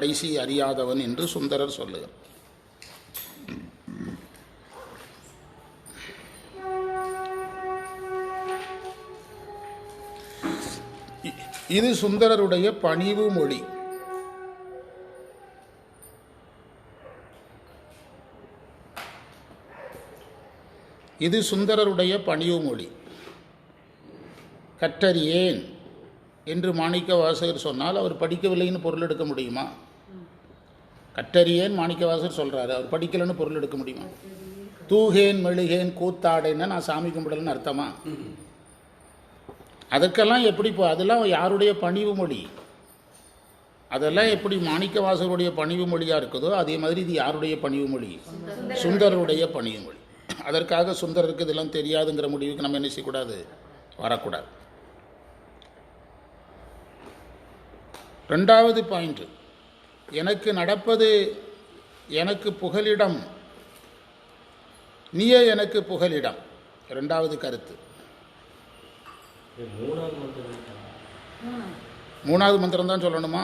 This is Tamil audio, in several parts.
கடைசி அறியாதவன் என்று சுந்தரர் சொல்லுகிறார். இது சுந்தரருடைய பணிவு மொழி. இது சுந்தரருடைய பணிவு மொழி. கற்றறியேன் என்று மாணிக்க வாசகர் சொன்னால் அவர் படிக்கவில்லைன்னு பொருள் எடுக்க முடியுமா? கற்றறியேன் மாணிக்க வாசகர் சொல்கிறாரு, அவர் படிக்கலைன்னு பொருள் எடுக்க முடியுமா? தூகேன் மெழுகேன் கூத்தாடைன்னா நான் சாமி கும்பிடலன்னு அர்த்தமா? அதற்கெல்லாம் எப்படி அதெல்லாம் யாருடைய பணிவு மொழி? அதெல்லாம் எப்படி மாணிக்க வாசகருடைய பணிவு மொழியாக இருக்குதோ அதே மாதிரி இது யாருடைய பணிவு மொழி? சுந்தரருடைய பணிவு மொழி. அதற்காக சுந்தரருக்கு இதெல்லாம் தெரியாதுங்கிற முடிவுக்கு நம்ம என்ன செய்யக்கூடாது, வரக்கூடாது. ரெண்டாவது பாயிண்ட், எனக்கு நடப்பது எனக்கு புகலிடம், நீயே எனக்கு புகலிடம். ரெண்டாவது கருத்து. மூணாவது மந்திரம் தான் சொல்லணுமா?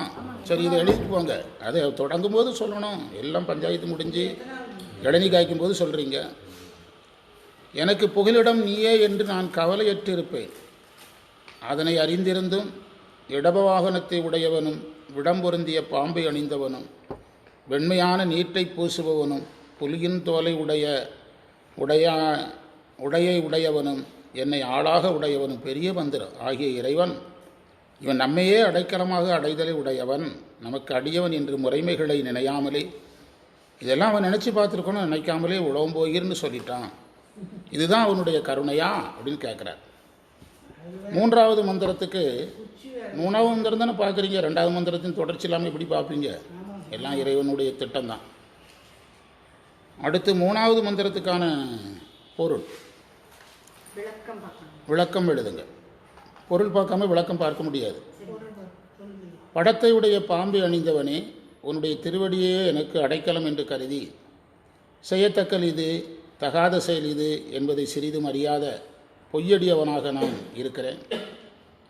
சரி, இதை எழுதிட்டு போங்க. அதை தொடங்கும் போது சொல்லணும். எல்லாம் பஞ்சாயத்து முடிஞ்சு இளநீ காய்க்கும் போது சொல்கிறீங்க. எனக்கு புகலிடம் நீயே என்று நான் கவலையற்றிருப்பேன். அதனை அறிந்திருந்தும் இடப வாகனத்தை உடையவனும் விடம்பொருந்திய பாம்பை அணிந்தவனும் வெண்மையான நீட்டை பூசுபவனும் புலியின் தோலை உடையை உடையவனும் என்னை ஆளாக உடையவனும் பெரிய மந்திரம் ஆகிய இறைவன் இவன் நம்மையே அடைக்கலமாக அடைதலை உடையவன், நமக்கு அடியவன் என்று முறைமைகளை நினையாமலே, இதெல்லாம் அவன் நினச்சி பார்த்துருக்கணும், நினைக்காமலே உழவும் போகிர்னு சொல்லிட்டான். இதுதான் அவனுடைய கருணையா அப்படின்னு கேட்குறார். மூன்றாவது மந்திரத்துக்கு, மூணாவது மந்திரம் தானே பார்க்குறீங்க, ரெண்டாவது மந்திரத்தின் தொடர்ச்சி இல்லாமல் எப்படி பார்ப்பீங்க? எல்லாம் இறைவனுடைய திட்டம்தான். அடுத்து மூணாவது மந்திரத்துக்கான பொருள் விளக்கம் எழுதுங்க. பொருள் பார்க்காம விளக்கம் பார்க்க முடியாது. படத்தை உடைய பாம்பை அணிந்தவனே, உன்னுடைய திருவடியே எனக்கு அடைக்கலம் என்று கருதி செய்யத்தக்கல் இது தகாத செயல் இது என்பதை சிறிதும் அறியாத பொய்யடியவனாக நான் இருக்கிறேன்.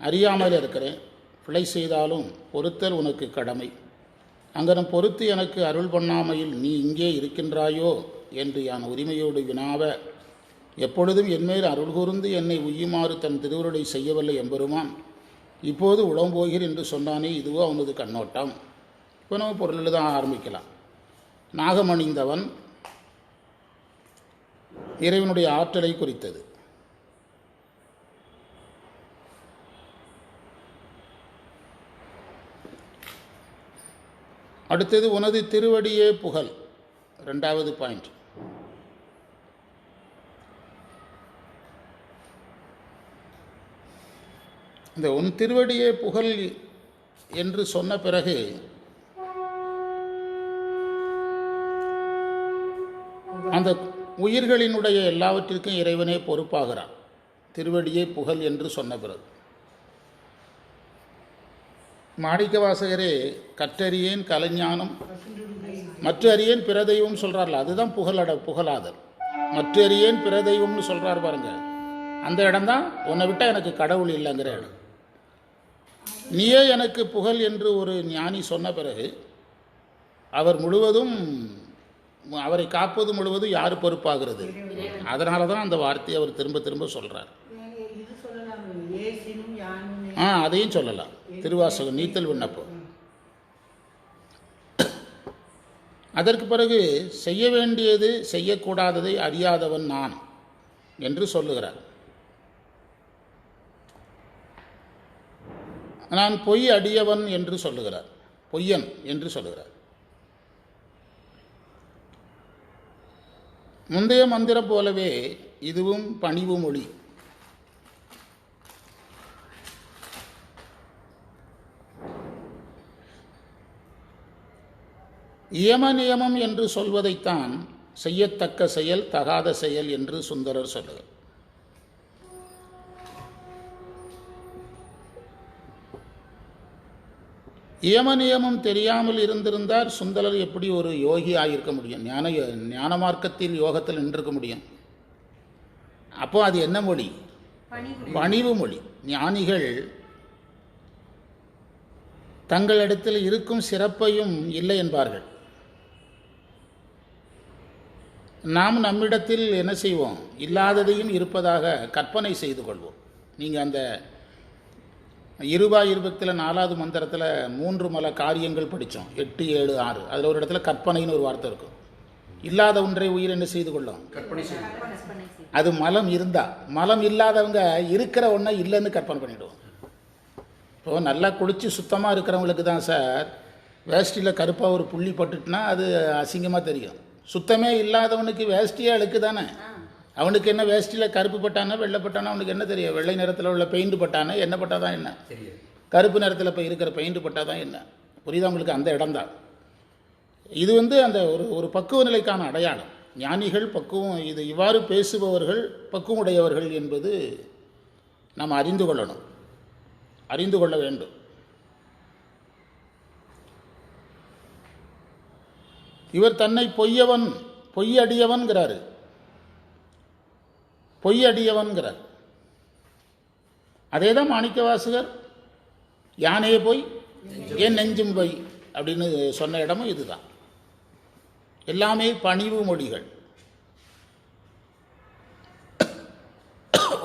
அறியாமல் இருக்கிறேன். பிழை செய்தாலும் பொறுத்தல் உனக்கு கடமை. அங்கனம் பொறுத்து எனக்கு அருள் பண்ணாமையில் நீ இங்கே இருக்கின்றாயோ என்று யான் உரிமையோடு வினாவ, எப்பொழுதும் என்மேல் அருள் கூர்ந்து என்னை உய்யுமாறு தன் திருவுருளை செய்யவில்லை எம்பெருமான் இப்போது உளம்போகிறேன் என்று சொன்னானே, இதுவோ அவனது கண்ணோட்டம். இப்போ நம்ம பொருளில் தான் ஆரம்பிக்கலாம். நாகமணிந்தவன் இறைவனுடைய ஆற்றலை குறித்தது. அடுத்தது உனது திருவடியே புகழ். ரெண்டாவது பாயிண்ட். இந்த உன் திருவடியே புகழ் என்று சொன்ன பிறகு அந்த உயிர்களினுடைய எல்லாவற்றிற்கும் இறைவனே பொறுப்பாகிறான். திருவடியே புகழ் என்று சொன்ன பிறகு மாணிக்க வாசகரே கற்றறியேன் கலைஞானம் மற்ற அறியேன் பிற தெய்வம் சொல்கிறார்ல, அதுதான் புகழாதல். மற்ற அறியேன் பிற தெய்வம்னு சொல்கிறார் பாருங்க, அந்த இடம்தான் உன்னை விட்டால் எனக்கு கடவுள் இல்லைங்கிற இடம். நீயே எனக்கு புகழ் என்று ஒரு ஞானி சொன்ன பிறகு அவர் முழுவதும், அவரை காப்பது முழுவதும் யார் பொறுப்பாகிறது? அதனால தான் அந்த வார்த்தையை அவர் திரும்ப திரும்ப சொல்கிறார். அதையும் சொல்லலாம். திருவாசகம் நீத்தல் விண்ணப்பம். அதற்கு பிறகு செய்ய வேண்டியது செய்யக்கூடாததை அறியாதவன் நான் என்று சொல்லுகிறார். நான் பொய் அடியவன் என்று சொல்லுகிறார், பொய்யன் என்று சொல்லுகிறார். முந்தைய மந்திரம் போலவே இதுவும் பணிவு மொழி. இயம நியமம் என்று சொல்வதைத்தான் செய்யத்தக்க செயல் தகாத செயல் என்று சுந்தரர் சொல்லுகிறார். இயம நியமம் தெரியாமல் இருந்திருந்தார் சுந்தரர் எப்படி ஒரு யோகி ஆகியிருக்க முடியும்? ஞான மார்க்கத்தில் யோகத்தில் நின்றிருக்க முடியும். அப்போ அது என்ன மொழி? பணிவு மொழி. ஞானிகள் தங்களிடத்தில் இருக்கும் சிறப்பையும் இல்லை என்பார்கள். நாம் நம்மிடத்தில் என்ன செய்வோம்? இல்லாததையும் இருப்பதாக கற்பனை செய்து கொள்வோம். நீங்கள் அந்த இருபாய் இருபத்தில் 4வது மந்திரத்தில் 3 மல காரியங்கள் படித்தோம், 8, 7, 6. அதில் ஒரு இடத்துல கற்பனைன்னு ஒரு வார்த்தை இருக்கும். இல்லாத ஒன்றை உயிர் என்ன செய்து கொள்ளும்? கற்பனை செய்து. அது மலம் இருந்தால். மலம் இல்லாதவங்க இருக்கிற ஒன்றை இல்லைன்னு கற்பனை பண்ணிவிடுவோம். இப்போது நல்லா குளித்து சுத்தமாக இருக்கிறவங்களுக்கு தான் சார் வேஷ்டியில் கருப்பாக ஒரு புள்ளி பட்டுட்டுனா அது அசிங்கமாக தெரியும். சுத்தமே இல்லாதவனுக்கு வேஷ்டியே அழுக்கு தானே. அவனுக்கு என்ன வேஷ்டியில் கருப்பு பட்டானா வெள்ளை பட்டானா அவனுக்கு என்ன தெரியும்? வெள்ளை நிறத்தில் உள்ள பெயிண்ட் பட்டானா என்ன பட்டால் தான் என்ன? கருப்பு நிறத்தில் இப்போ இருக்கிற பெயிண்ட் பட்டால் தான் என்ன? புரியுதா உங்களுக்கு? அந்த இடம்தான் இது. அந்த ஒரு பக்குவ நிலைக்கான அடையாளம். ஞானிகள் பக்குவம், இது இவ்வாறு பேசுபவர்கள் பக்குவம் உடையவர்கள் என்பது நாம் அறிந்து கொள்ளணும், அறிந்து கொள்ள வேண்டும். இவர் தன்னை பொய்யவன், பொய்யடியவன்கிறாரு, பொய்யடியவன்கிறார். அதே தான் மாணிக்கவாசகர் யானையே போய் ஏன் நெஞ்சும் போய் அப்படின்னு சொன்ன இடமும் இதுதான். எல்லாமே பணிவு மொழிகள்.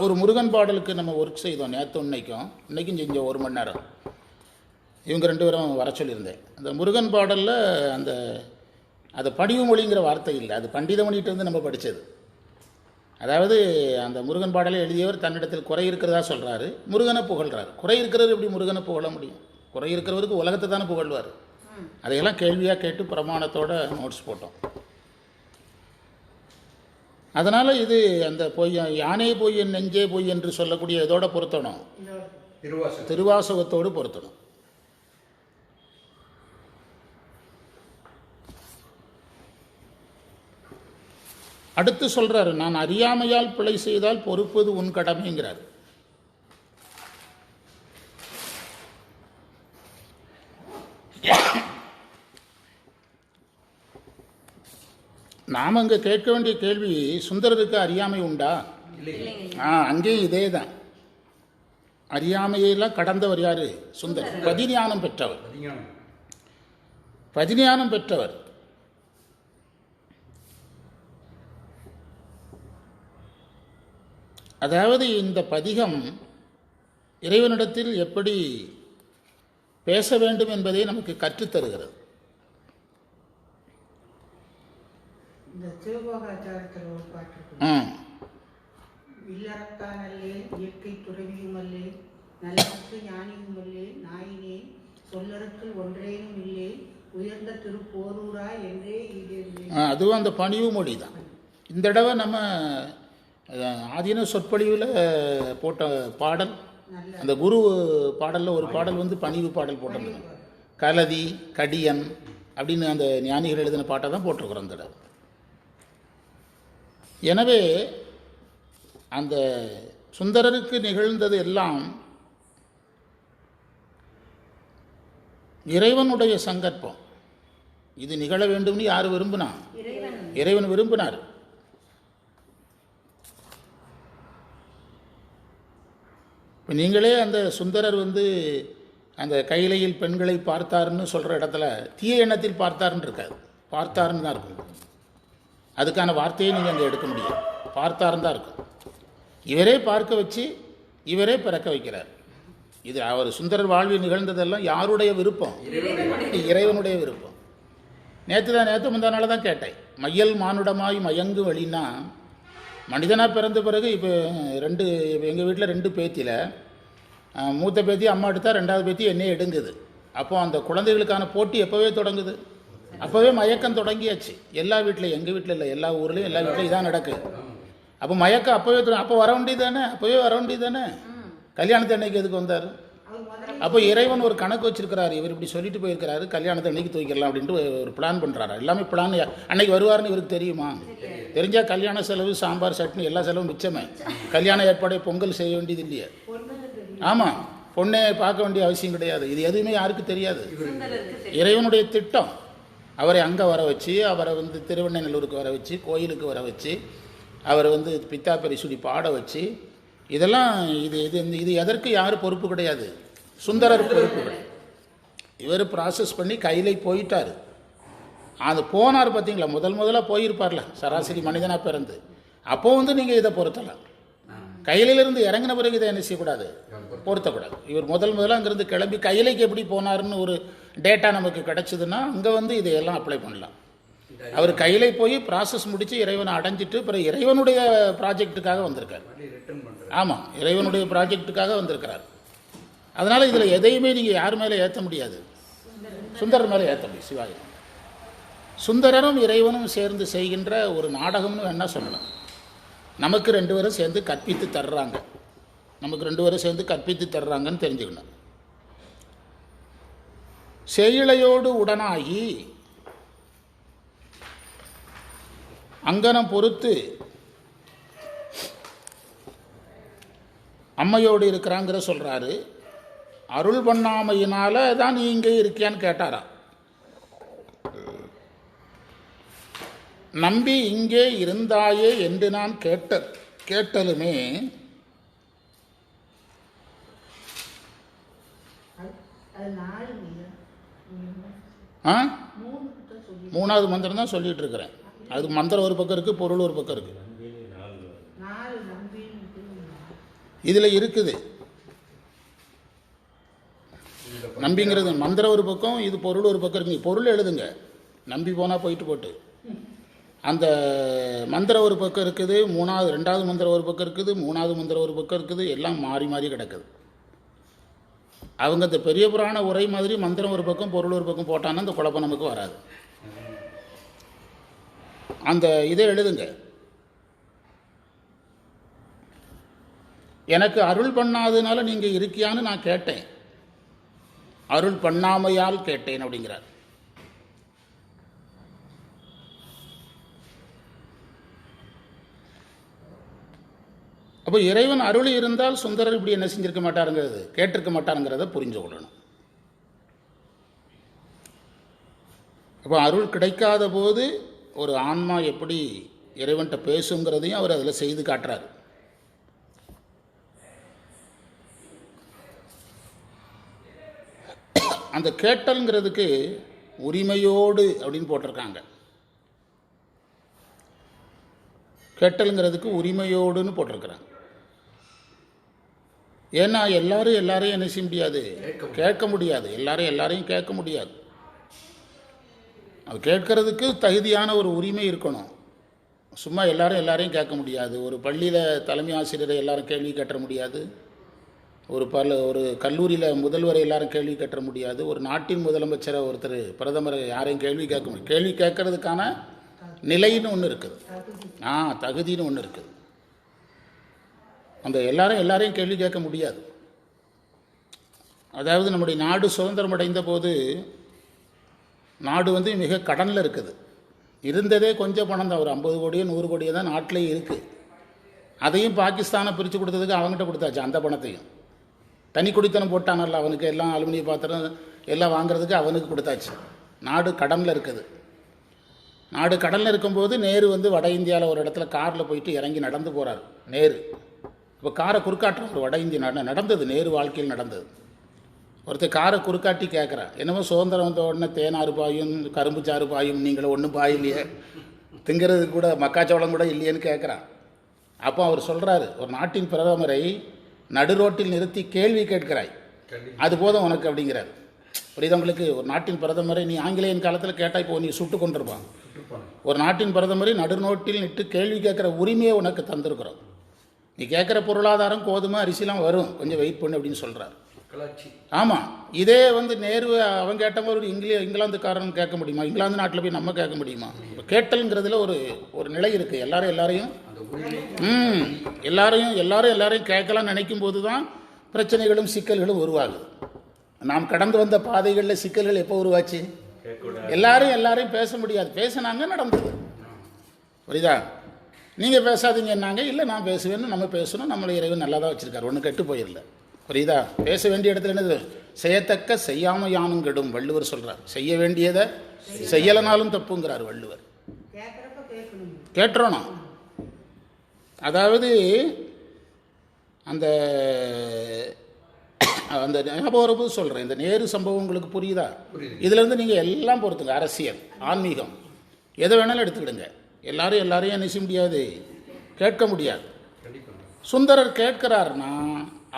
ஒரு முருகன் பாடலுக்கு நம்ம ஒர்க் செய்தோம் நேற்று, இன்னைக்கும் செஞ்சோம் 1 மணி நேரம். இவங்க 2 பேரும் வர சொல்லியிருந்தேன். அந்த முருகன் பாடலில் அது பணிவு மொழிங்கிற வார்த்தை இல்லை, அது பண்டிதமணிகிட்ட வந்து நம்ம படித்தது. அதாவது அந்த முருகன் பாடலை எழுதியவர் தன்னிடத்தில் குறை இருக்கிறதா சொல்கிறாரு, முருகனை புகழ்கிறார். குறை இருக்கிறவர் எப்படி முருகனை புகழ முடியும்? குறை இருக்கிறவருக்கு உலகத்தை தானே புகழ்வார். அதையெல்லாம் கேள்வியாக கேட்டு பிரமாணத்தோட நோட்ஸ் போட்டோம். அதனால் இது அந்த பொய், யானே பொய் நெஞ்சே பொய் என்று சொல்லக்கூடிய இதோட பொருத்தணும், திருவாசகத்தோடு பொருத்தணும். அடுத்து சொல்றாரு, நான் அறியாமையால் பிழை செய்தால் பொறுப்பது உன் கடமைங்கிறார். நாம் அங்கே கேட்க வேண்டிய கேள்வி, சுந்தரருக்கு அறியாமை உண்டா? அங்கேயும் இதே தான். அறியாமையெல்லாம் கடந்தவர் யாரு? சுந்தரர். பதிஞானம் பெற்றவர், பதிஞானம் பெற்றவர். அதாவது இந்த பதிகம் இறைவனிடத்தில் எப்படி பேச வேண்டும் என்பதை நமக்கு கற்றுத்தருகிறது. இந்த சிவபோகாச்சாரத்தில் ஒரு பாட்டு, இல்லறத்தானல்லே இயற்கை துறவியும் அல்லே, நல்ல ஞானியும் அல்லே, நாயினே சொல்லறத்தில் ஒன்றேனும் இல்லே, உயர்ந்த திருப்போரூரா என்றே இது. அதுவும் அந்த பணிவு மொழி தான். இந்த தடவை நம்ம ஆதீன சொற்பொழிவில் போட்ட பாடல், அந்த குரு பாடலில் ஒரு பாடல் வந்து பணிவு பாடல் போட்டிருந்தாங்க. கலதி கடியன் அப்படின்னு அந்த ஞானிகள் எழுதின பாட்டை தான் போட்டிருக்கிறோம் இந்த தடவை. எனவே அந்த சுந்தரருக்கு நிகழ்ந்தது எல்லாம் இறைவனுடைய சங்கற்பம். இது நிகழ வேண்டும்னு யார் விரும்பினா? இறைவன் விரும்பினார். இப்போ நீங்களே அந்த சுந்தரர் வந்து அந்த கையிலையில் பெண்களை பார்த்தாருன்னு சொல்கிற இடத்துல தீய எண்ணத்தில் பார்த்தாருன்னு இருக்காது, பார்த்தாருன்னு தான் இருக்கும். அதுக்கான வார்த்தையை நீங்கள் அங்கே எடுக்க முடியாது, பார்த்தாருன்னு தான் இருக்கும். இவரே பார்க்க வச்சு இவரே பிறக்க வைக்கிறார். இது அவர் சுந்தரர் வாழ்வில் நிகழ்ந்ததெல்லாம் யாருடைய விருப்பம்? இறைவனுடைய விருப்பம். நேற்று முந்தானால தான் கேட்டேன், மையல் மானுடமாய் மயங்கு வழின்னா, மனிதனாக பிறந்த பிறகு இப்போ எங்கள் வீட்டில் 2 பேத்தியில் மூத்த பேத்தி அம்மா எடுத்தால் 2வது பேத்தி என்னையே எடுங்குது. அப்போது அந்த குழந்தைகளுக்கான போட்டி எப்போவே தொடங்குது, அப்போவே மயக்கம் தொடங்கியாச்சு. எல்லா வீட்லையும், எங்கள் வீட்டில் இல்லை, எல்லா ஊர்லேயும் எல்லா வீட்லையும் இதான் நடக்குது. அப்போ மயக்கம் அப்போவே அப்போ வர வேண்டியது தானே, அப்போவே வர வேண்டியது தானே. கல்யாணத்து அன்னைக்கு எதுக்கு வந்தார்? அப்போ இறைவன் ஒரு கணக்கு வச்சிருக்கிறாரு, இவர் இப்படி சொல்லிட்டு போயிருக்கிறாரு, கல்யாணத்தை அன்னைக்கு தூக்கிடலாம் அப்படின்ட்டு ஒரு பிளான் பண்ணுறாரு. எல்லாமே பிளான். அன்னைக்கு வருவார்னு இவருக்கு தெரியுமா? தெரிஞ்சால் கல்யாண செலவு, சாம்பார் சட்னி எல்லா செலவும் மிச்சமே. கல்யாண ஏற்பாடை பொங்கல் செய்ய வேண்டியது இல்லையே. ஆமாம், பொண்ணை பார்க்க வேண்டிய அவசியம் கிடையாது. இது எதுவுமே யாருக்கு தெரியாது. இறைவனுடைய திட்டம். அவரை அங்கே வர வச்சு, அவரை வந்து திருவண்ணநல்லூருக்கு வர வச்சு, கோயிலுக்கு வர வச்சு, அவரை வந்து பித்தா பெரிசுடி பாட வச்சு, இதெல்லாம் இது எதற்கு யார் பொறுப்பு கிடையாது? சுந்தரர் பொறுப்பு கிடையாது. இவர் ப்ராசஸ் பண்ணி கையிலே போயிட்டார். அது போனார் பார்த்தீங்களா, முதல்ல போயிருப்பார்ல சராசரி மனிதனாக பிறந்து. அப்போ வந்து நீங்கள் இதை பொருத்தலாம். கையிலிருந்து இறங்கின பிறகு இதை என்ன செய்யக்கூடாது, பொருத்தக்கூடாது. இவர் முதல்ல அங்கேருந்து கிளம்பி கையிலைக்கு எப்படி போனார்னு ஒரு டேட்டா நமக்கு கிடச்சிதுன்னா அங்கே வந்து இதையெல்லாம் அப்ளை பண்ணலாம். அவர் கையிலை போய் ப்ராசஸ் முடித்து இறைவனை அடைஞ்சிட்டு பிறகு இறைவனுடைய ப்ராஜெக்டுக்காக வந்திருக்கார். ஆமாம், இறைவனுடைய ப்ராஜெக்டுக்காக வந்திருக்கிறார். அதனால் இதில் எதையுமே நீங்கள் யார் மேலே ஏற்ற முடியாது, சுந்தரர் மேலே ஏற்ற முடியும். சிவாயி சுந்தரரும் இறைவனும் சேர்ந்து செய்கின்ற ஒரு நாடகம்னு வேணால் சொல்லலாம். நமக்கு 2 பேரும் சேர்ந்து கற்பித்து தர்றாங்கன்னு தெரிஞ்சுக்கணும். செய்யிழையோடு உடனாகி அங்கனம் பொறுத்து அம்மையோடு இருக்கிறாங்கிற சொல்கிறாரு. அருள் பண்ணாமையினால தான் நீ இங்கே இருக்கியான்னு கேட்டாரா. நம்பி இங்கே இருந்தாயே என்று நான் கேட்டலுமே மூணாவது மந்திரம் தான் சொல்லிட்டு இருக்கிறேன். அது மந்திரம் ஒரு பக்கம் இருக்குது, பொருள் ஒரு பக்கம் இருக்குது. இதில் இருக்குது நம்பிங்கிறது மந்திரம் ஒரு பக்கம், இது பொருள் ஒரு பக்கம் இருக்குங்க. பொருள் எழுதுங்க, நம்பி போனால் போட்டு அந்த மந்திரம் ஒரு பக்கம் இருக்குது, 2வது மந்திரம் ஒரு பக்கம் இருக்குது, 3வது மந்திரம் ஒரு பக்கம் இருக்குது. எல்லாம் மாறி கிடக்குது. அவங்க இந்த பெரிய புராண உரை மாதிரி மந்திரம் ஒரு பக்கம் பொருள் ஒரு பக்கம் போட்டான்னா அந்த குழப்பம் நமக்கு வராது. அந்த இதை எழுதுங்க. எனக்கு அருள் பண்ணாததுனால நீங்கள் இருக்கியான்னு நான் கேட்டேன், அருள் பண்ணாமையால் கேட்டேன் அப்படிங்கிறார். அப்போ இறைவன் அருள் இருந்தால் சுந்தரர் இப்படி என்ன செஞ்சிருக்க மாட்டாருங்கிறது, கேட்டிருக்க மாட்டாருங்கிறத புரிஞ்சு கொள்ளணும். அப்போ அருள் கிடைக்காத போது ஒரு ஆன்மா எப்படி இறைவன்கிட்ட பேசுங்கிறதையும் அவர் அதில் செய்து காட்டுறார். அந்த கேட்டல்ங்கிறதுக்கு உரிமையோடு அப்படின்னு போட்டிருக்காங்க. கேட்டல்ங்கிறதுக்கு உரிமையோடுன்னு போட்டிருக்கிறாங்க. ஏன்னா எல்லாரையும் என்ன செய்ய முடியாது, கேட்க முடியாது. எல்லாரையும் கேட்க முடியாது. அது கேட்கறதுக்கு தகுதியான ஒரு உரிமை இருக்கணும். சும்மா எல்லாரையும் கேட்க முடியாது. ஒரு பள்ளியில் தலைமை ஆசிரியரை எல்லாரும் கேள்வி கேட்ட முடியாது. ஒரு கல்லூரியில் முதல்வரை எல்லாரும் கேள்வி கேட்ட முடியாது. ஒரு நாட்டின் முதலமைச்சரை ஒருத்தர் பிரதமரை யாரையும் கேள்வி கேட்க முடியும். கேள்வி கேட்கறதுக்கான நிலைன்னு ஒன்று இருக்குது, தகுதின்னு ஒன்று இருக்குது. அந்த எல்லாரையும் கேள்வி கேட்க முடியாது. அதாவது நம்முடைய நாடு சுதந்திரம் அடைந்த போது நாடு வந்து மிக கடனில் இருக்குது. இருந்ததே கொஞ்சம் பணம் தான், ஒரு 50 கோடியோ 100 கோடியோ தான் நாட்டிலேயே இருக்குது. அதையும் பாகிஸ்தானை பிரித்து கொடுத்ததுக்கு அவங்ககிட்ட கொடுத்தாச்சு. அந்த பணத்தையும் தனி குடித்தனம் போட்டானல்ல, அவனுக்கு எல்லாம் அலுமினிய பாத்திரம் எல்லாம் வாங்குறதுக்கு அவனுக்கு கொடுத்தாச்சு. நாடு கடனில் இருக்குது. நாடு கடலில் இருக்கும்போது நேரு வந்து வட இந்தியாவில் ஒரு இடத்துல காரில் போயிட்டு இறங்கி நடந்து போகிறார் நேரு. இப்போ காரை குறுக்காட்டுற ஒரு வட இந்திய நடந்தது, நேரு வாழ்க்கையில் நடந்தது. ஒருத்தர் காரை குறுக்காட்டி கேட்குறான், என்னமோ சுதந்திரம் வந்த உடனே தேனாறு பாயும் கரும்பு சாறு பாயும், நீங்களும் ஒன்றும் பாயில்லையே, திங்கிறது கூட மக்காச்சோளம் கூட இல்லையேன்னு கேட்குறான். அப்போ அவர் சொல்கிறாரு, ஒரு நாட்டின் பிரதமரை நடு ரோட்டில் நிறுத்தி கேள்வி கேட்கிறாய், அது போதும் உனக்கு அப்படிங்கிறார். புரியுது உங்களுக்கு? ஒரு நாட்டின் பிரதமரை நீ ஆங்கிலேயன் காலத்தில் கேட்டால் இப்போ நீ சுட்டு கொண்டிருப்பான். ஒரு நாட்டின் பிரதமரை நடுநோட்டில் நிட்டு கேள்வி கேட்குற உரிமையை உனக்கு தந்திருக்கிறோம். நீ கேட்குற பொருளாதாரம் கோதுமை அரிசிலாம் வரும், கொஞ்சம் வெயிட் பண்ணு அப்படின்னு சொல்கிறார். ஆமாம், இதே வந்து நேரு அவன் கேட்ட மாதிரி இங்கிலாந்துக்காரன் கேட்க முடியுமா? இங்கிலாந்து நாட்டில் போய் நம்ம கேட்க முடியுமா? இப்போ கேட்டல்ங்கிறதுல ஒரு நிலை இருக்குது. எல்லாரையும் கேட்கலாம் நினைக்கும் போது தான் பிரச்சனைகளும் சிக்கல்களும் உருவாகுது. நாம் கடந்து வந்த பாதைகளில் சிக்கல்கள் எப்போ உருவாச்சு? எல்லாரையும் பேச முடியாது. பேசினாங்க, நடந்தது. புரியுதா? நீங்கள் பேசாதீங்க என்னாங்க, இல்லை நான் பேசுவேன்னு நம்ம பேசணும். நம்மளை இறைவன் நல்லா தான் வச்சுருக்காரு, ஒன்றும் கெட்டு போயிடல. புரியுதா? பேச வேண்டிய இடத்துல என்னது? செய்யத்தக்க செய்யாமல் யானும் கெடும் வள்ளுவர் சொல்கிறார். செய்ய வேண்டியதை செய்யலைனாலும் தப்புங்கிறார் வள்ளுவர். கேட்டுறணும். அதாவது அந்த அந்த ஞாபகம் சொல்கிறேன். இந்த நேரு சம்பவம் உங்களுக்கு புரியுதா? புரியுது. இதுலேருந்து நீங்கள் எல்லாம் பொறுத்துங்க. அரசியல், ஆன்மீகம், எதை வேணாலும் எடுத்துக்கிடுங்க. எல்லாரையும் என்ன செய்ய முடியாது, கேட்க முடியாது. கண்டிப்பா. சுந்தரர் கேட்கிறாருன்னா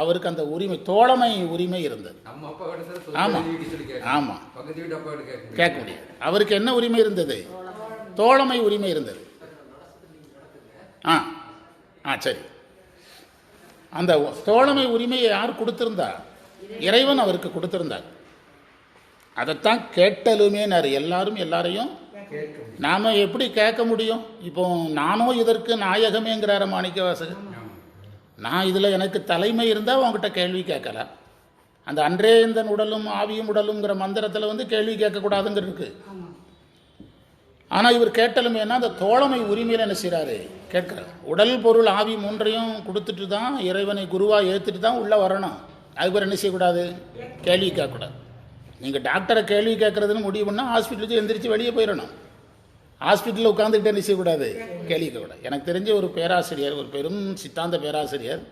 அவருக்கு அந்த உரிமை, தோழமை உரிமை இருந்தது. நம்ம அப்பா கிட்ட சொல்லி ஆமாம் சொல்லி கேட்க ஆமாம் பக்கத்து வீட்டு அப்பா கிட்ட கேட்க முடியாது. அவருக்கு என்ன உரிமை இருந்தது? தோழமை உரிமை இருந்தது. ஆ ஆ சரி. அந்த தோழமை உரிமையை யார் கொடுத்திருந்தா? இறைவன் அவருக்கு கொடுத்திருந்தார். அதைத்தான் கேட்டலுமேனார். எல்லாரும் எல்லாரையும் கேட்க முடியும். நாம் எப்படி கேட்க முடியும்? இப்போ நானும் இதற்கு நாயகமேங்கிறார மாணிக்கவாசகர். நான் இதில் எனக்கு தலைமை இருந்தால் உங்ககிட்ட கேள்வி கேட்கலாம். அந்த அன்றே இந்த உடலும் ஆவியும் உடலுங்கிற மந்திரத்தில் வந்து கேள்வி கேட்கக்கூடாதுங்கிறதுக்கு. ஆனால் இவர் கேட்டலுமேனா அந்த தோழமை உரிமையில் என்ன செய்கிறாரு, கேட்குறாரு. உடல் பொருள் ஆவி மூன்றையும் கொடுத்துட்டு தான் இறைவனை குருவாக ஏற்றுட்டு தான் உள்ளே வரணும். அதுக்கு என்ன செய்யக்கூடாது, கேள்வி கேட்கக்கூடாது. நீங்கள் டாக்டரை கேள்வி கேட்குறதுன்னு முடிவு பண்ணால் ஹாஸ்பிட்டலுக்கு எந்திரிச்சு வெளியே போயிடணும். ஹாஸ்பிட்டலில் உட்காந்துக்கிட்டு என்ன செய்யக்கூடாது, கேள்வி கேட்கக்கூடாது. எனக்கு தெரிஞ்ச ஒரு பேராசிரியர், ஒரு பெரும் சித்தாந்த பேராசிரியர்,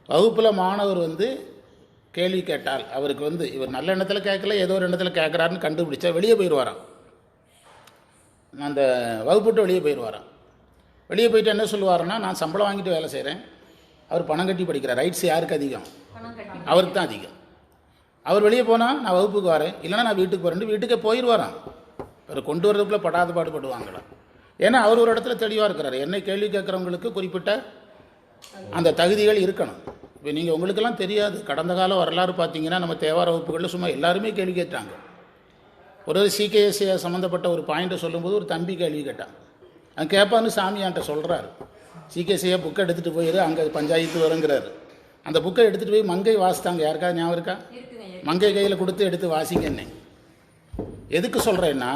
வகுப்பில் மாணவர் வந்து கேள்வி கேட்டால் அவருக்கு வந்து இவர் நல்ல எண்ணத்தில் கேட்கல, ஏதோ ஒரு எண்ணத்தில் கேட்குறாருன்னு கண்டுபிடிச்சா வெளியே போயிடுவாராம். அந்த வகுப்புட்டு வெளியே போயிடுவாராம். வெளியே போயிட்டு என்ன சொல்லுவாருன்னா, நான் சம்பளம் வாங்கிட்டு வேலை செய்கிறேன், அவர் பணம் கட்டி படிக்கிறார். ரைட்ஸ் யாருக்கு அதிகம்? அவருக்கு தான் அதிகம். அவர் வெளியே போனால் நான் வகுப்புக்கு வரேன், இல்லைனா நான் வீட்டுக்கு போகிறேன், வீட்டுக்கே போயிடுவாராம். அவர் கொண்டு வரதுக்குள்ளே படாத பாடுபடுவாங்களாம். ஏன்னா அவர் ஒரு இடத்துல தெளிவாக இருக்கிறார். என்னை கேள்வி கேட்குறவங்களுக்கு குறிப்பிட்ட அந்த தகுதிகள் இருக்கணும். இப்போ நீங்கள் உங்களுக்கெல்லாம் தெரியாது, கடந்த கால வரலாறு பார்த்தீங்கன்னா நம்ம தேவார வகுப்புகளில் சும்மா எல்லாருமே கேள்வி கேட்டாங்க. ஒரு சிகேஎஸ்ஏ சம்மந்தப்பட்ட ஒரு பாயிண்ட்டை சொல்லும்போது ஒரு தம்பி கேள்வி கேட்டான். அவன் கேட்பான்னு சாமியான்ட்ட சொல்கிறாரு. சிகேஎஸ்ஏ புக்கை எடுத்துகிட்டு போயிரு, அங்கே பஞ்சாயத்து வருங்கிறாரு. அந்த புக்கை எடுத்துகிட்டு போய் மங்கை வாசித்தாங்க. யாருக்காவது ஞாபகம் இருக்கா? மங்கை கையில் கொடுத்து எடுத்து வாசிங்கன்னு. எதுக்கு சொல்கிறேன்னா,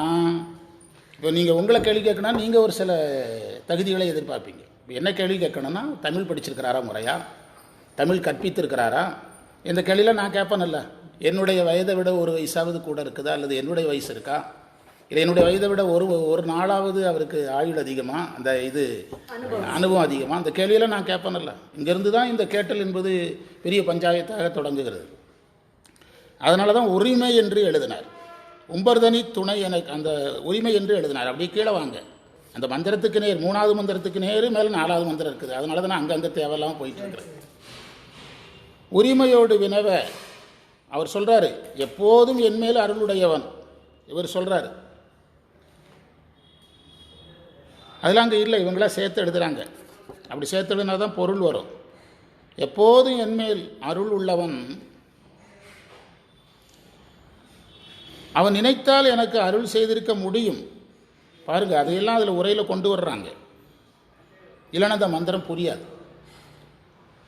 இப்போ நீங்கள் உங்களை கேள்வி கேட்கணும்னா நீங்கள் ஒரு சில தகுதிகளை எதிர்பார்ப்பீங்க. இப்போ என்ன கேள்வி கேட்கணும்னா, தமிழ் படிச்சிருக்கிறாரா முறையா, தமிழ் கற்பித்திருக்கிறாரா? இந்த கேள்வியில் நான் கேட்பேன்ல, என்னுடைய வயதை விட ஒரு வயசாவது கூட இருக்குதா, அல்லது என்னுடைய வயசு இருக்கா, இல்லை என்னுடைய வயதை விட ஒரு நாளாவது அவருக்கு ஆயுள் அதிகமாக, அந்த இது அனுபவம் அதிகமாக, அந்த கேள்வியில் நான் கேட்பேன்ல. இங்கேருந்து தான் இந்த கேட்டல் என்பது பெரிய பஞ்சாயத்தாக தொடங்குகிறது. அதனால தான் உரிமை என்று எழுதினார். உம்பர்தனி துணை எனக்கு அந்த உரிமை என்று எழுதினார். அப்படியே கீழே வாங்க, அந்த மந்திரத்துக்கு நேர், 3வது மந்திரத்துக்கு நேர் மேலே 4வது மந்திரம் இருக்குது. அதனால தான் நான் அங்கங்கே தேவையில்லாமல் போயிட்டு இருக்கிறேன். உரிமையோடு வினவ அவர் சொல்கிறாரு, எப்போதும் என்மேல் அருளுடையவன். இவர் சொல்கிறாரு, அதெல்லாம் அங்கே இல்லை, இவங்களாம் சேர்த்து எழுதுகிறாங்க. அப்படி சேர்த்து எழுதினா தான் பொருள் வரும். எப்போதும் என்மேல் அருள் உள்ளவன், அவன் நினைத்தால் எனக்கு அருள் செய்திருக்க முடியும். பாருங்கள், அதையெல்லாம் அதில் உரையில் கொண்டு வர்றாங்க. இல்லைன்னா அந்த மந்திரம் புரியாது.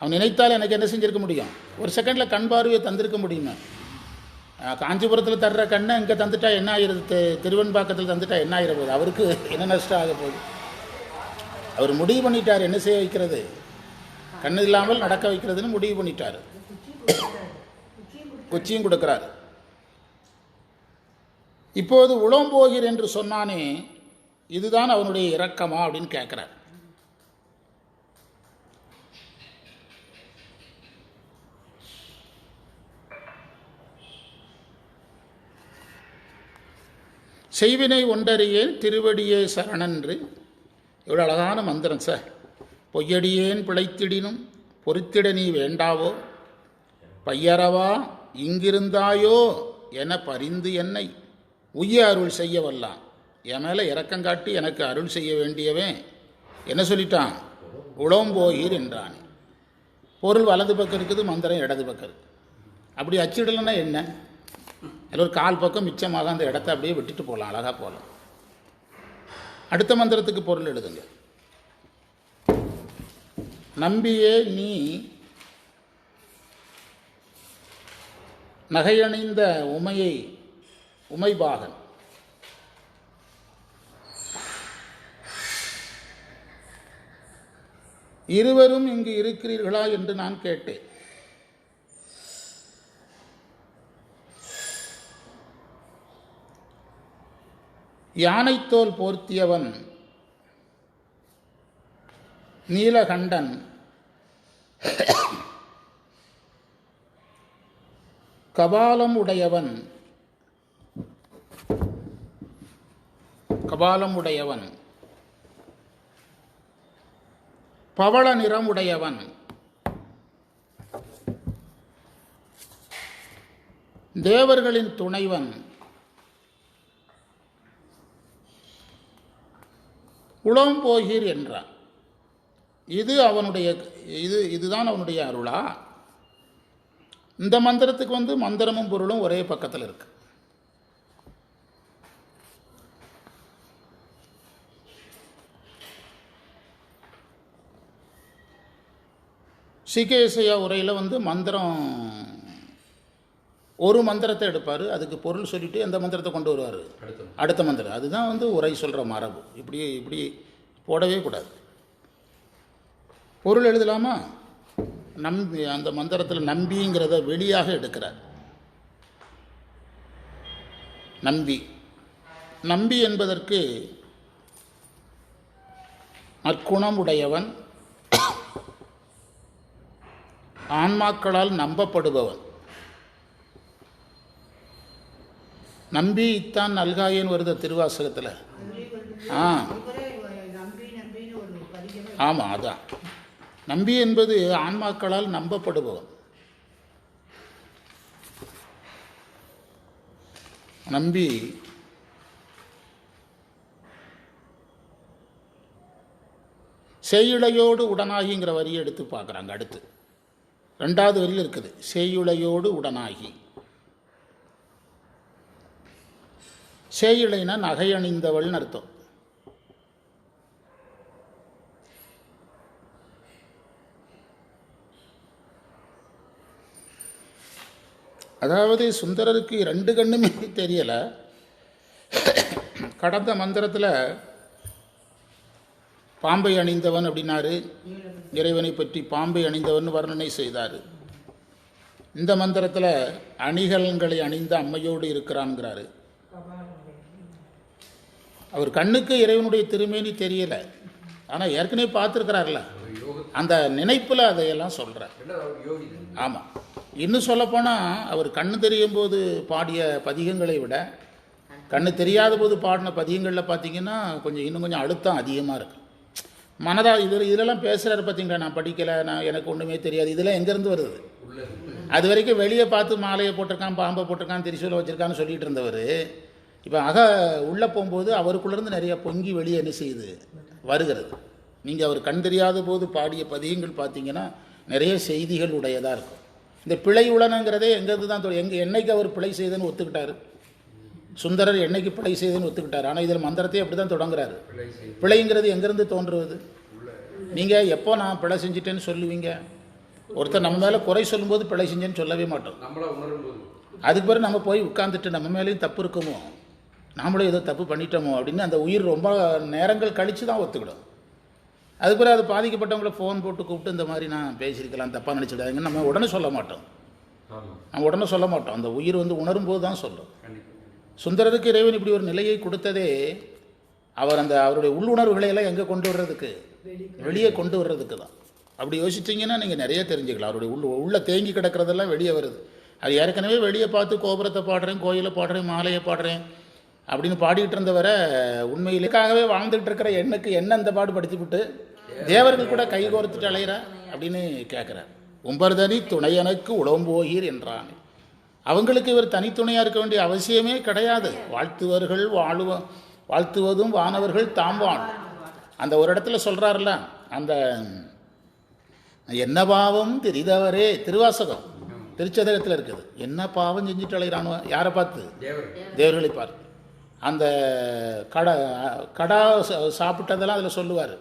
அவன் நினைத்தால் எனக்கு என்ன செஞ்சுருக்க முடியும்? ஒரு செகண்டில் கண் பார்வையை தந்திருக்க முடியுமா? காஞ்சிபுரத்தில் தர்ற கண்ணை இங்கே தந்துட்டா என்ன ஆகிறது? திருவெண்பாக்கத்தில் தந்துட்டா என்ன ஆகிற போகுது? அவருக்கு என்ன நஷ்டம் ஆக போகுது? அவர் முடிவு பண்ணிட்டார் என்ன செய்ய வைக்கிறது, கண்ணு இல்லாமல் நடக்க வைக்கிறதுன்னு முடிவு பண்ணிட்டார். குச்சியும் கொடுக்குறாரு. இப்போது உளம்போகிறேன் என்று சொன்னானே, இதுதான் அவனுடைய இரக்கமா அப்படின்னு கேட்குறார். செய்வினை ஒன்றறியேன் திருவடியே சரணன்று. எவ்வளோ அழகான மந்திரம் சார். பொய்யடியேன் பிழைத்திடினும் பொறுத்திட நீ வேண்டாவோ, பையறவா இங்கிருந்தாயோ என பரிந்து என்னை உய்ய அருள் செய்ய வல்லான். என் மேலே இரக்கங்காட்டி எனக்கு அருள் செய்ய வேண்டியவன் என்ன சொல்லிட்டான்? உளம்போகீர் என்றான். பொருள் வலது பக்கம் இருக்குது, மந்திரம் இடது பக்கம் இருக்குது. அப்படி அச்சிடலைன்னா என்ன? அதில் ஒரு கால் பக்கம் மிச்சமாக அந்த இடத்த அப்படியே விட்டுட்டு போகலாம், அழகாக போகலாம். அடுத்த மந்திரத்துக்கு பொருள் எழுதுங்க. நம்பியே நீ நகையணிந்த உமைபாகன், இருவரும் இங்கு இருக்கிறீர்களா என்று நான் கேட்டேன். யானைத்தோல் போர்த்தியவன் நீலகண்டன் கபாலம் உடையவன் பவள நிறம் உடையவன் தேவர்களின் துணைவன் உளம்போகீர் என்றான். இதுதான் அவனுடைய அருளா? இந்த மந்திரத்துக்கு மந்திரமும் பொருளும் ஒரே பக்கத்தில் இருக்கு. சிகேசையா உரையில் மந்திரம் ஒரு மந்திரத்தை எடுப்பார், அதுக்கு பொருள் சொல்லிட்டு அந்த மந்திரத்தை கொண்டு வருவார் அடுத்த மந்திரம். அதுதான் உரை சொல்கிற மரபு. இப்படி போடவே கூடாது. பொருள் எழுதலாமா? நம்பி, அந்த மந்திரத்தில் நம்பிங்கிறத வெளியாக எடுக்கிறார். நம்பி என்பதற்கு நற்குணம் உடையவன், ஆன்மாக்களால் நம்பப்படுபவன். நம்பி இத்தான் நல்காயேன்னு வருது திருவாசகத்தில். ஆமாம், அதான் நம்பி என்பது ஆன்மாக்களால் நம்பப்படுபவன். நம்பி செய்யுளையோடு உடனாகிங்கிற வரியை எடுத்து பார்க்குறாங்க. அடுத்து 2வது வரியில் இருக்குது, செய்யுளையோடு உடனாகி. செய்யுளைனா நகை அணிந்தவள்னு அர்த்தம். அதாவது சுந்தரருக்கு 2 கண்ணுமே தெரியலை. கடந்த மந்திரத்தில் பாம்பை அணிந்தவன் அப்படின்னாரு, இறைவனை பற்றி பாம்பை அணிந்தவன் வர்ணனை செய்தார். இந்த மந்திரத்தில் அணிகலன்களை அணிந்த அம்மையோடு இருக்கிறான்ங்கிறாரு. அவர் கண்ணுக்கு இறைவனுடைய திருமேனி தெரியலை, ஆனால் ஏற்கனவே பார்த்துருக்கிறார்ல, அந்த நினைப்பில் அதையெல்லாம் சொல்கிறார். ஆமாம், இன்னும் சொல்லப்போனால் அவர் கண்ணு தெரியும் போது பாடிய பதிகங்களை விட கண்ணு தெரியாத போது பாடின பதிகங்களில் பார்த்தீங்கன்னா இன்னும் கொஞ்சம் அழுத்தம் அதிகமாக இருக்கும். மனதாக இதெல்லாம் பேசுகிறாரு பார்த்தீங்களா, நான் படிக்கலை, எனக்கு ஒன்றுமே தெரியாது, இதெல்லாம் எங்கேருந்து வருது? அது வரைக்கும் வெளியே பார்த்து மாலையை போட்டிருக்கான், பாம்பை போட்டிருக்கான், திரிசூலை வச்சுருக்கான்னு சொல்லிகிட்டு இருந்தவர் இப்போ உள்ளே போகும்போது அவருக்குள்ளேருந்து நிறைய பொங்கி வெளியே என்ன செய்யுது, வருகிறது. நீங்கள் அவர் கண் தெரியாத போது பாடிய பதிகங்கள் பார்த்தீங்கன்னா நிறைய செய்திகள் உடையதாக இருக்கும். இந்த பிழை உளனங்கிறதே எங்கேருந்து தான் என்னைக்கு அவர் பிழை செய்தன்னு ஒத்துக்கிட்டார்? சுந்தரர் என்னைக்கு பிழை செய்தன்னு ஒத்துக்கிட்டார். ஆனால் இதில் மந்திரத்தையே அப்படி தான் தொடங்குறாரு. பிழைங்கிறது எங்கேருந்து தோன்றுவது? நீங்கள் எப்போ நான் பிழை செஞ்சிட்டேன்னு சொல்லுவீங்க? ஒருத்தர் நம்ம மேலே குறை சொல்லும்போது பிழை செஞ்சேன்னு சொல்லவே மாட்டோம். அதுக்கு பிறகு நம்ம போய் உட்காந்துட்டு நம்ம மேலேயும் தப்பு இருக்குமோ, நாமளும் ஏதோ தப்பு பண்ணிட்டோமோ அப்படின்னு அந்த உயிர் ரொம்ப நேரங்கள் கழித்து தான் ஒத்துக்கிடும். அதுக்கு பிறகு அது பாதிக்கப்பட்டவங்களை ஃபோன் போட்டு கூப்பிட்டு இந்த மாதிரி நான் பேசியிருக்கலாம், தப்பாக நினச்சிடாதுங்கன்னு நம்ம உடனே சொல்ல மாட்டோம். அந்த உயிர் உணரும் போது தான் சொல்லும். சுந்தரருக்கு இறைவன் இப்படி ஒரு நிலையை கொடுத்ததே அவர் அவருடைய உள்ளுணர்வுகளை எல்லாம் எங்கே கொண்டு வர்றதுக்கு, வெளியே கொண்டு வர்றதுக்கு தான். அப்படி யோசிச்சிங்கன்னா நீங்கள் நிறைய தெரிஞ்சுக்கலாம். அவருடைய உள்ள தேங்கி கிடக்கிறதெல்லாம் வெளியே வருது. அது ஏற்கனவே வெளியே பார்த்து கோபுரத்தை பாடுறேன், கோயிலை பாடுறேன், மாலையை பாடுறேன் அப்படின்னு பாடிக்கிட்டு இருந்தவரை உண்மையிலேக்காகவே வாழ்ந்துகிட்டு இருக்கிற எனக்கு என்ன இந்த பாடு படுத்திவிட்டு தேவர்கள் கூட கை கோர்த்துட்டு அலையிற அப்படின்னு கேட்குறார். உம்பர்தனி துணையனுக்கு உளம்போகீர் என்றான். அவங்களுக்கு இவர் தனித்துணையாக இருக்க வேண்டிய அவசியமே கிடையாது. வாழ்த்துவதும் வானவர்கள் தாம் வாழும். அந்த ஒரு இடத்துல சொல்கிறார்ல, அந்த என்ன பாவம் தெரிந்தவரே, திருவாசகம் திருச்சதகத்தில் இருக்குது. என்ன பாவம் செஞ்சுட்டு அலைகிறானோ, யாரை பார்த்து? தேவர்களை பார்த்து. அந்த கடா சாப்பிட்டதெல்லாம் அதில் சொல்லுவார்.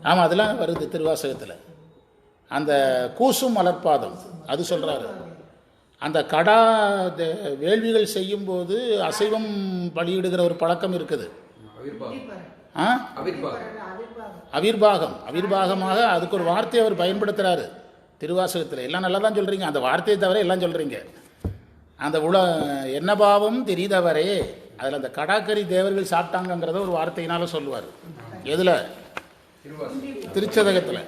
ஆமாம், அதெல்லாம் வருது திருவாசகத்தில். அந்த கூசும் மலர்பாதம் அது சொல்கிறாரு. அந்த கடா வேள்விகள் செய்யும்போது அசைவம் பலியிடுகிற ஒரு பழக்கம் இருக்குது. அவிர்பாகமாக அதுக்கு ஒரு வார்த்தையை அவர் பயன்படுத்துகிறாரு திருவாசகத்தில். எல்லாம் நல்லா தான் சொல்கிறீங்க, அந்த வார்த்தையை தவிர எல்லாம் சொல்கிறீங்க. அந்த என்ன பாவம் தெரிந்தவரே, அதில் அந்த கடாக்கரி தேவர்கள் சாப்பிட்டாங்கங்கிறத ஒரு வார்த்தையினால சொல்லுவார். எதில்? திருச்சதகத்தில்.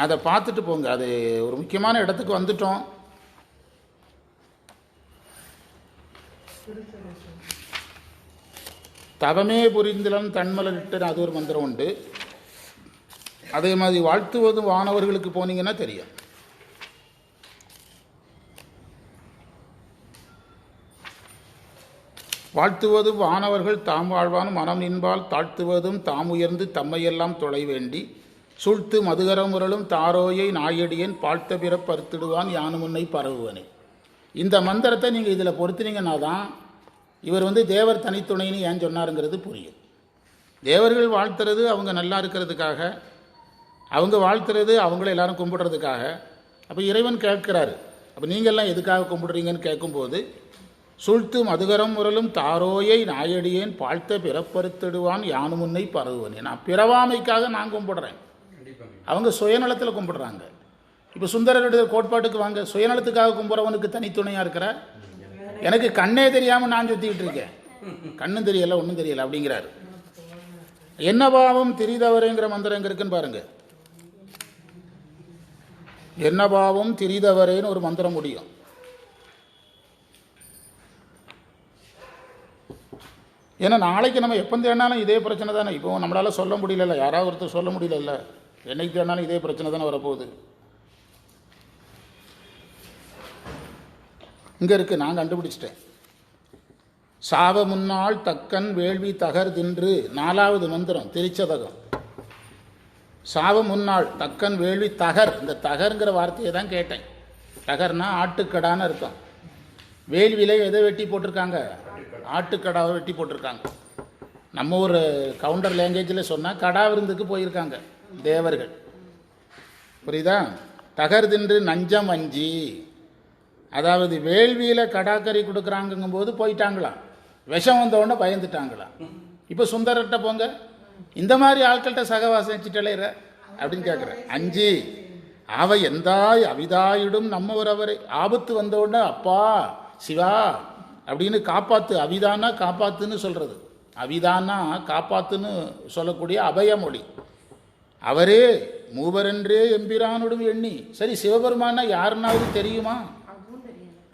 அதை பார்த்துட்டு போங்க. அது ஒரு முக்கியமான இடத்துக்கு வந்துட்டோம். தவமே புரிந்திலன் தன்மலரிட்டு அது ஒரு மந்திரம் உண்டு. அதே மாதிரி வாழ்த்துவது வானவர்களுக்கு போனீங்கன்னா தெரியும். வாழ்த்துவது வானவர்கள் தாம் வாழ்வான் மனம் நின்பால் தாழ்த்துவதும் தாம் உயர்ந்து தம்மையெல்லாம் தொலை வேண்டி சூழ்த்து மதுகரமுரலும் தாரோயை நாயடியன் பாழ்த்த பிற பருத்திடுவான் யானு முன்னை பரவுவனே. இந்த மந்திரத்தை நீங்கள் இதில் பொறுத்தினீங்கன்னா தான் இவர் தேவர் தனித்துணைன்னு ஏன் சொன்னாருங்கிறது புரியும். தேவர்கள் வாழ்த்துறது அவங்க நல்லா இருக்கிறதுக்காக, அவங்க வாழ்த்துறது அவங்கள எல்லாரும் கும்பிடுறதுக்காக. அப்போ இறைவன் கேட்கிறாரு, அப்போ நீங்கள்லாம் எதுக்காக கும்பிடுறீங்கன்னு கேட்கும்போது சூழ்த்து மதுகரம் முரலும் தாரோயை நாயடியேன் பாழ்த்த பிறப்பறுத்திடுவான் யானு முன்னை பரவுவனே. நான் பிறவாமைக்காக நான் கும்பிடுறேன், அவங்க சுயநலத்தில் கும்பிடுறாங்க. இப்போ சுந்தரருடைய கோட்பாட்டுக்கு வாங்க, சுயநலத்துக்காக கும்பிட்றவனுக்கு தனித்துணையாக இருக்கிற எனக்கு கண்ணே தெரியாமல் நான் சுற்றிக்கிட்டு இருக்கேன், கண்ணும் தெரியலை ஒன்றும் தெரியலை அப்படிங்கிறாரு. என்ன பாவம் திரிதவரேங்கிற மந்திரம் எங்கே இருக்குன்னு பாருங்க. என்ன பாவம் திரிதவரேன்னு ஒரு மந்திரம் முடியும். ஏன்னா நாளைக்கு நம்ம எப்போ தேடினாலும் இதே பிரச்சனை தானே. இப்போ நம்மளால் சொல்ல முடியல, யாராவது ஒருத்தர் சொல்ல முடியல, என்னைக்கு தேடினாலும் இதே பிரச்சனை தானே வரப்போகுது. இங்கே இருக்குது, நான் கண்டுபிடிச்சிட்டேன். சாவ முன்னாள் தக்கன் வேள்வி தகர் தின்று 4வது மந்திரம் திருச்சதகம். சாவ முன்னாள் தக்கன் வேள்வி தகர், இந்த தகருங்கிற வார்த்தையை தான் கேட்டேன். தகர்னா ஆட்டுக்கடான்னு அர்த்தம். வேள்வியில எதை வெட்டி போட்டிருக்காங்க? ஆட்டுக்கடாவை வெட்டி போட்டிருக்காங்க. நம்ம ஒரு கவுண்டர் லாங்குவேஜில் சொன்னால் கடா விருந்துக்கு போயிருக்காங்க தேவர்கள், புரியுதா? தகர் தின்று நஞ்சம் அஞ்சி, அதாவது வேள்வியில் கடாக்கறி கொடுக்குறாங்கும்போது போயிட்டாங்களாம், விஷம் வந்தவுடனே பயந்துட்டாங்களாம். இப்போ சுந்தரர்கிட்ட போங்க, இந்த மாதிரி ஆட்கள்கிட்ட சகவாசம் வச்சுட்டலைற அப்படின்னு கேட்குறேன். அஞ்சு அவ எந்தாய் அவிதாயிடும் நம்மவர் அவரை, ஆபத்து வந்தவுடனே அப்பா சிவா அப்படின்னு காப்பாத்து. அவிதானா காப்பாத்துன்னு சொல்கிறது, அவிதானா காப்பாத்துன்னு சொல்லக்கூடிய அபயமொழி. அவரே மூவரென்றே எம்பிரானுடும் எண்ணி. சரி, சிவபெருமானா யாருன்னாவது தெரியுமா?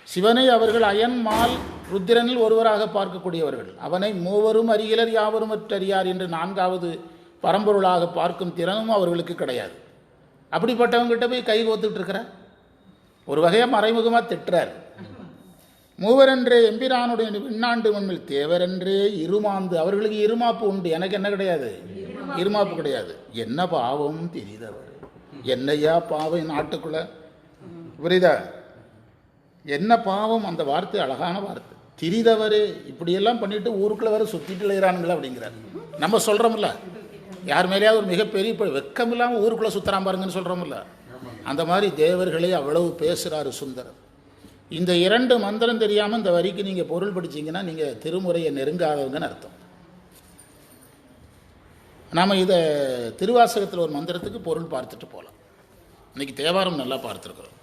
சிவனை அவர்கள் அயன் மால் ருத்திரனில் ஒருவராக பார்க்கக்கூடியவர்கள். அவனை மூவரும் அறியலர் யாவரும் அறியார் என்று 4வது பரம்பொருளாக பார்க்கும் திறனும் அவர்களுக்கு கிடையாது. அப்படிப்பட்டவங்ககிட்ட போய் கை கோத்துட்டு இருக்கிற ஒரு வகையாக மறைமுகமாக திட்டுறார். மூவரென்றே எம்பிரானுடைய விண்ணாண்டு மண்ணில் தேவரென்றே இருமாந்து, அவர்களுக்கு இருமாப்பு உண்டு, எனக்கு என்ன கிடையாது, இருமாப்பு கிடையாது. என்ன பாவம் தெரியுதவர், என்னையா பாவம் நாட்டுக்குள்ள, புரியுதா? என்ன பாவம், அந்த வார்த்தை அழகான வார்த்தை. திரிதவரே இப்படியெல்லாம் பண்ணிட்டு ஊருக்குள்ள வர சுற்றிட்டு இளையிறானுங்களா அப்படிங்கிறார். நம்ம சொல்கிறோம்ல, யார் மேலேயாவது ஒரு மிகப்பெரிய இப்போ வெக்கம் இல்லாமல் ஊருக்குள்ளே சுற்றுறான் பாருங்கன்னு சொல்கிறோம்ல, அந்த மாதிரி தேவர்களே அவ்வளவு பேசுகிறாரு சுந்தரர். இந்த 2 மந்திரம் தெரியாமல் இந்த வரிக்கு நீங்கள் பொருள் படிச்சிங்கன்னா நீங்கள் திருமுறையை நெருங்காதவங்கன்னு அர்த்தம். நாம் இதை திருவாசகத்தில் ஒரு மந்திரத்துக்கு பொருள் பார்த்துட்டு போகலாம். இன்றைக்கி தேவாரம் நல்லா பார்த்துருக்குறோம்.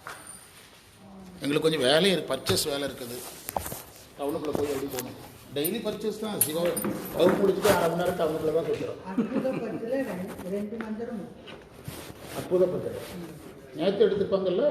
எங்களுக்கு கொஞ்சம் வேலை பர்ச்சேஸ் வேலை இருக்குது, டவுனுக்குள்ளே போய் எப்படி போகணும். டெய்லி பர்ச்சேஸ் தான். சிவா வகுப்பு முடிச்சுட்டு 1/2 மணி நேரம் டவுனுக்குள்ளே தான் கொடுக்குறோம். அற்புதப்பட்டது நேற்று எடுத்துப்பாங்கல்ல.